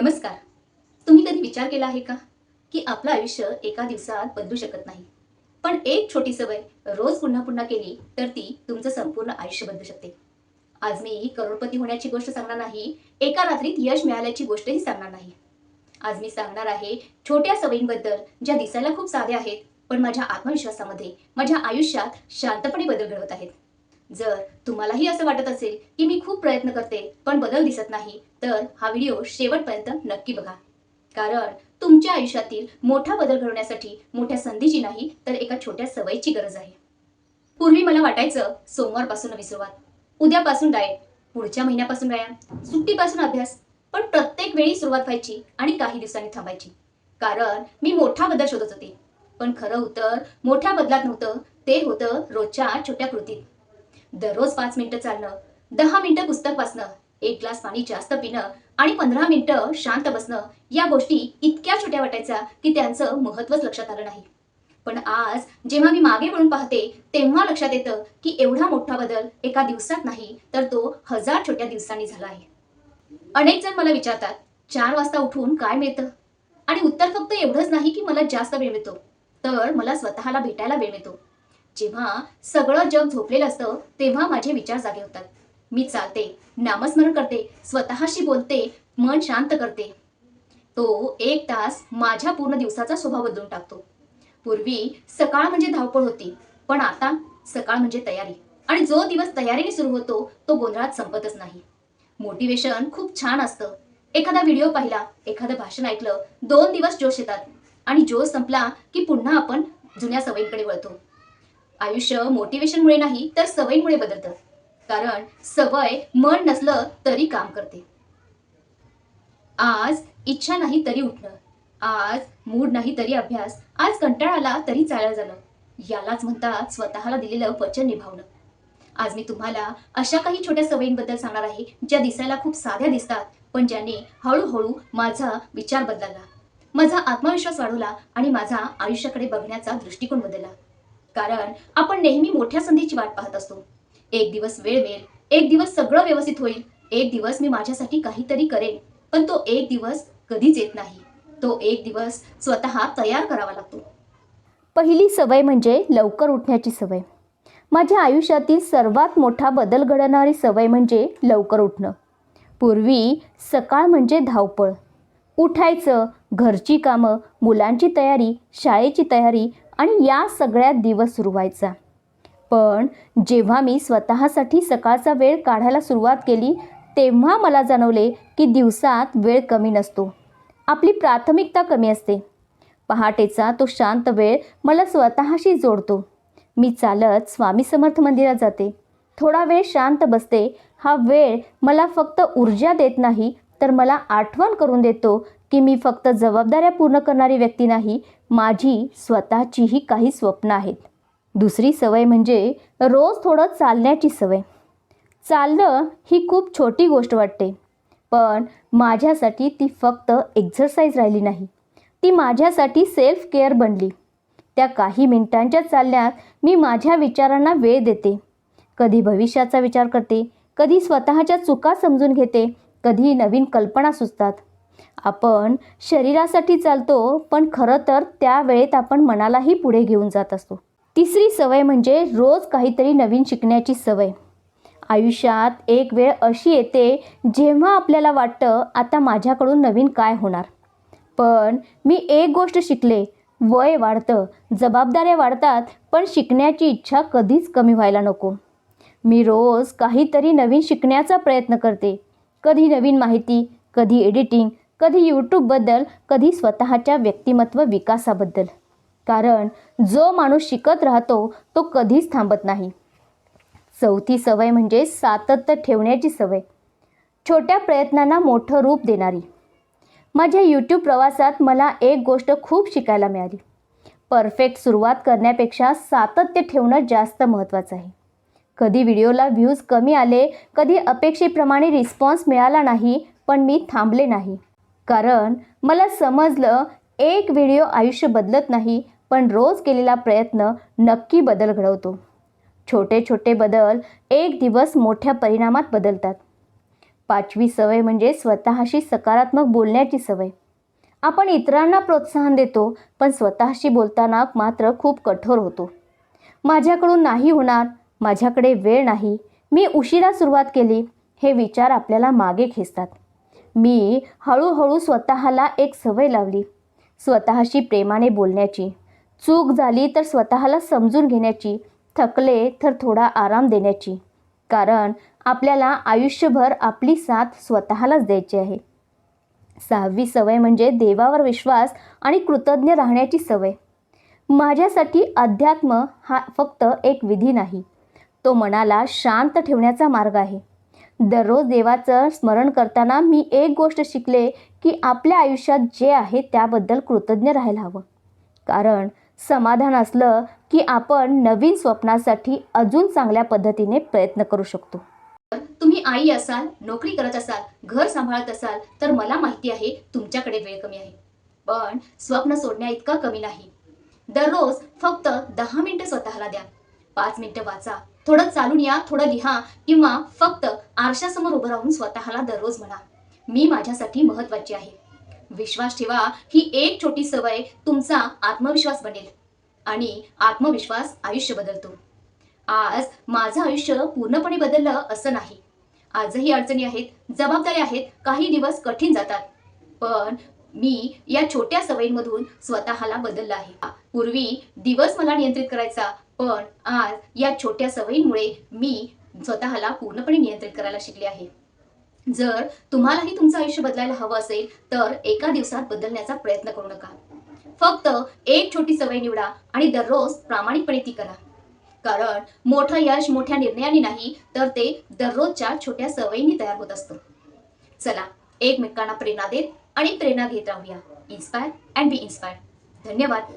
नमस्कार. तुम्ही कधी विचार केला आहे का की आपलं आयुष्य एका दिवसात बदलू शकत नाही, पण एक छोटी सवय रोज पुन्हा पुन्हा केली तर ती तुमचं संपूर्ण आयुष्य बदलू शकते. आज मी करोडपती होण्याची गोष्ट सांगणार नाही, एका रात्रीत यश मिळाल्याची गोष्टही सांगणार नाही. आज मी सांगणार आहे छोट्या सवयींबद्दल ज्या दिसायला खूप साध्या आहेत, पण माझ्या आत्मविश्वासामध्ये, माझ्या आयुष्यात शांतपणे बदल घडवत आहेत. जर तुम्हालाही असं वाटत असेल की मी खूप प्रयत्न करते पण बदल दिसत नाही, तर हा व्हिडिओ शेवटपर्यंत नक्की बघा. कारण तुमच्या आयुष्यातील मोठा बदल घडवण्यासाठी मोठ्या संधीची नाही तर एका छोट्या सवयीची गरज आहे. पूर्वी मला वाटायचं सोमवारपासून नवी सुरुवात, उद्यापासून डाएट, पुढच्या महिन्यापासून व्यायाम, सुट्टीपासून अभ्यास. पण प्रत्येक वेळी सुरुवात व्हायची आणि काही दिवसांनी थांबायची. कारण मी मोठा बदल शोधत होते. पण खरं उत्तर मोठ्या बदलात नव्हतं, ते होतं रोजच्या छोट्या कृतीत. दररोज 5 मिनिटं चालणं, 10 मिनिटं पुस्तक वाचणं, एक ग्लास पाणी जास्त पिणं आणि 15 मिनिटं शांत बसणं, या गोष्टी इतक्या छोट्या वाटायच्या की त्यांचं महत्त्वच लक्षात आलं नाही. पण आज जेव्हा मी मागे वळून पाहते, तेव्हा लक्षात येतं की एवढा मोठा बदल एका दिवसात नाही तर तो 1000 छोट्या दिवसांनी झाला आहे. अनेक जण मला विचारतात, 4 वाजता उठून काय मिळतं? आणि उत्तर फक्त एवढंच नाही की मला जास्त वेळ मिळतो, तर मला स्वतःला भेटायला वेळ मिळतो. जेव्हा सगळं जग झोपलेलं असतं तेव्हा माझे विचार जागे होतात. मी चालते, नामस्मरण करते, स्वतःशी बोलते, मन शांत करते. तो 1 तास माझ्या पूर्ण दिवसाचा स्वभाव बदलून टाकतो. पूर्वी सकाळ म्हणजे धावपळ होती, पण आता सकाळ म्हणजे तयारी. आणि जो दिवस तयारीने सुरू होतो तो गोंधळात संपतच नाही. मोटिवेशन खूप छान असतं. एखादा व्हिडिओ पाहिला, एखादं भाषण ऐकलं, 2 दिवस जोश येतात आणि जोश संपला की पुन्हा आपण जुन्या सवयींकडे वळतो. आयुष्य मोटिवेशनमुळे नाही तर सवयीमुळे बदलतं. कारण सवय मन नसलं तरी काम करते. आज इच्छा नाही तरी उठणं, आज मूड नाही तरी अभ्यास, आज कंटाळा आला तरी चालायला जाणं, यालाच म्हणतात स्वतःला दिलेलं वचन निभावणं. आज मी तुम्हाला अशा काही छोट्या सवयींबद्दल सांगणार आहे ज्या दिसायला खूप साध्या दिसतात, पण ज्याने हळूहळू माझा विचार बदलला, माझा आत्मविश्वास वाढवला आणि माझा आयुष्याकडे बघण्याचा दृष्टिकोन बदलला. कारण आपण नेहमी मोठ्या संधीची वाट पाहत असतो. एक दिवस वेळ मिळेल, एक दिवस सगळं व्यवस्थित होईल, एक दिवस मी माझ्यासाठी काहीतरी करेन. पण तो एक दिवस कधीच येत नाही. तो एक दिवस स्वतः तयार करावा लागतो. पहिली सवय म्हणजे लवकर उठण्याची सवय. माझ्या आयुष्यातील सर्वात मोठा बदल घडवणारी सवय म्हणजे लवकर उठणं. पूर्वी सकाळ म्हणजे धावपळ. उठायचं, घरची कामं, मुलांची तयारी, शाळेची तयारी आणि या सगळ्यात दिवस सुरू व्हायचा. पण जेव्हा मी स्वतःसाठी सकाळचा वेळ काढायला सुरुवात केली, तेव्हा मला जाणवले की दिवसात वेळ कमी नसतो, आपली प्राथमिकता कमी असते. पहाटेचा तो शांत वेळ मला स्वतःशी जोडतो. मी चालत स्वामी समर्थ मंदिरात जाते, थोडा वेळ शांत बसते. हा वेळ मला फक्त ऊर्जा देत नाही, तर मला आठवण करून देतो की मी फक्त जबाबदाऱ्या पूर्ण करणारी व्यक्ती नाही, माझी स्वतःचीही काही स्वप्न आहेत. दुसरी सवय म्हणजे रोज थोडं चालण्याची सवय. चालणं ही खूप छोटी गोष्ट वाटते, पण माझ्यासाठी ती फक्त एक्झरसाइज राहिली नाही, ती माझ्यासाठी सेल्फ केअर बनली. त्या काही मिनिटांच्या चालण्यात मी माझ्या विचारांना वेळ देते. कधी भविष्याचा विचार करते, कधी स्वतःच्या चुका समजून घेते, कधी नवीन कल्पना सुचतात. आपण शरीरासाठी चालतो, पण खरं तर त्या वेळेत आपण मनालाही पुढे घेऊन जात असतो. तिसरी सवय म्हणजे रोज काहीतरी नवीन शिकण्याची सवय. आयुष्यात एक वेळ अशी येते जेव्हा आपल्याला वाटतं आता माझ्याकडून नवीन काय होणार. पण मी एक गोष्ट शिकले, वय वाढतं, जबाबदाऱ्या वाढतात, पण शिकण्याची इच्छा कधीच कमी व्हायला नको. मी रोज काहीतरी नवीन शिकण्याचा प्रयत्न करते. कधी नवीन माहिती, कधी एडिटिंग, कधी यूट्यूबबद्दल, कधी स्वतःच्या व्यक्तिमत्व विकासाबद्दल. कारण जो माणूस शिकत राहतो तो कधीच थांबत नाही. चौथी सवय म्हणजे सातत्य ठेवण्याची सवय. छोट्या प्रयत्नांना मोठं रूप देणारी. माझ्या यूट्यूब प्रवासात मला एक गोष्ट खूप शिकायला मिळाली. परफेक्ट सुरुवात करण्यापेक्षा सातत्य ठेवणं जास्त महत्त्वाचं आहे. कधी व्हिडिओला व्ह्यूज कमी आले, कधी अपेक्षेप्रमाणे रिस्पॉन्स मिळाला नाही, पण मी थांबले नाही. कारण मला समजलं, एक व्हिडिओ आयुष्य बदलत नाही, पण रोज केलेला प्रयत्न नक्की बदल घडवतो. छोटे छोटे बदल एक दिवस मोठ्या परिणामात बदलतात. 5वी सवय म्हणजे स्वतःशी सकारात्मक बोलण्याची सवय. आपण इतरांना प्रोत्साहन देतो, पण स्वतःशी बोलताना मात्र खूप कठोर होतो. माझ्याकडून नाही होणार, माझ्याकडे वेळ नाही, मी उशिरा सुरुवात केली, हे विचार आपल्याला मागे खेचतात. मी हळूहळू स्वतःला एक सवय लावली, स्वतःशी प्रेमाने बोलण्याची. चूक झाली तर स्वतःला समजून घेण्याची, थकले तर थोडा आराम देण्याची. कारण आपल्याला आयुष्यभर आपली साथ स्वतःलाच द्यायची आहे. 6वी सवय म्हणजे देवावर विश्वास आणि कृतज्ञ राहण्याची सवय. माझ्यासाठी अध्यात्म हा फक्त एक विधी नाही, तो मनाला शांत ठेवण्याचा मार्ग आहे. दररोज देवाचं स्मरण करताना मी एक गोष्ट शिकले की आपल्या आयुष्यात जे आहे त्याबद्दल कृतज्ञ राहायला हवं. कारण समाधान असलं की आपण नवीन स्वप्नासाठी अजून चांगल्या पद्धतीने प्रयत्न करू शकतो. तुम्ही आई असाल, नोकरी करत असाल, घर सांभाळत असाल, तर मला माहिती आहे तुमच्याकडे वेळ कमी आहे. पण स्वप्न सोडण्या इतका कमी नाही. दररोज फक्त 10 मिनिटं स्वतःला द्या. 5 मिनिटं वाचा, थोडं चालून या, थोडं लिहा, किंवा फक्त आरशासमोर उभं राहून स्वतःला दररोज म्हणा, मी माझ्यासाठी महत्त्वाची आहे. विश्वास ठेवा, ही एक छोटी सवय तुमचा आत्मविश्वास बनेल आणि आत्मविश्वास आयुष्य बदलतो. आज माझं आयुष्य पूर्णपणे बदललं असं नाही. आजही अडचणी आहेत, जबाबदाऱ्या आहेत, काही दिवस कठीण जातात. पण मी या छोट्या सवयींमधून स्वतःला बदललं आहे. पूर्वी दिवस मला नियंत्रित करायचा, पण आज या छोट्या सवयींमुळे मी स्वतःला पूर्णपणे नियंत्रित करायला शिकले आहे. जर तुम्हालाही तुमचं आयुष्य बदलायला हवं असेल तर एका दिवसात बदलण्याचा प्रयत्न करू नका. फक्त एक छोटी सवय निवडा आणि दररोज प्रामाणिकपणे ती करा. कारण मोठं यश मोठ्या निर्णयाने नाही, तर ते दररोजच्या छोट्या सवयींनी तयार होत असतं. चला, एकमेकांना प्रेरणा देत आणि प्रेरणा घेत राहूया. Inspire and be inspired. धन्यवाद.